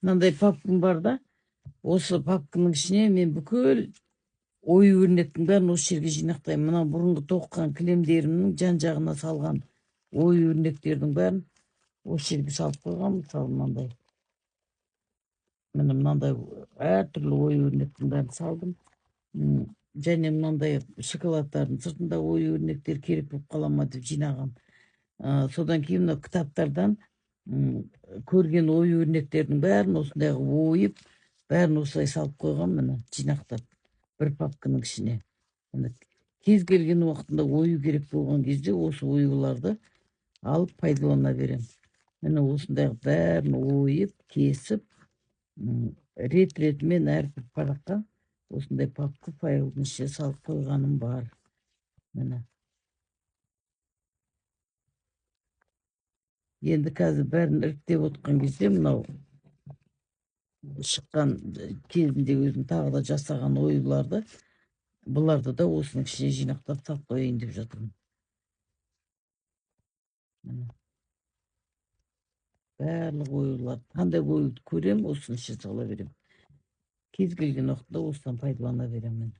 мынандай папкам бар да. Осы папканың ішіне мен бүкіл ою өрнектің бәрін осы жерге жинақтаймын. Мына бұрынғы тоққан кілемдерімнің жан жағына салған ою өрнектердің бәрін осы жерге салып қойғам. Мысалы мынандай. Мынандай әртүрлі ою өрнектің бәрін салдым. Және мынандай шоколадтардың сыртында ою өрнектер керек болып қала ма деп жинағам. Содан кейін мына кітаптардан көрген ою өрнектердің бәрін осындай ойып, бәрін осылай салып қойғам, міне жинақтап бір папканың ішіне. Кез келген уақытында ою керек болған кезде осы оюларды алып пайдалана берем. Міне осындай бәрін ойып, кесіп, рет-ретімен әрбір параққа осындай папка файлдың ішіне салып қойғаным бар. Міне. Енді қазір бәрін іріктеп отқан кезде мынау шыққан кезінде өзім тағы да жасаған оюларды, бұларды да осының ішіне жинақтап салып қояйын деп жатырмын. Барлық оюлар, қандай оюды көрем, осының ішіне сала берем. Кез келген уақытта осыдан пайдалана беремін.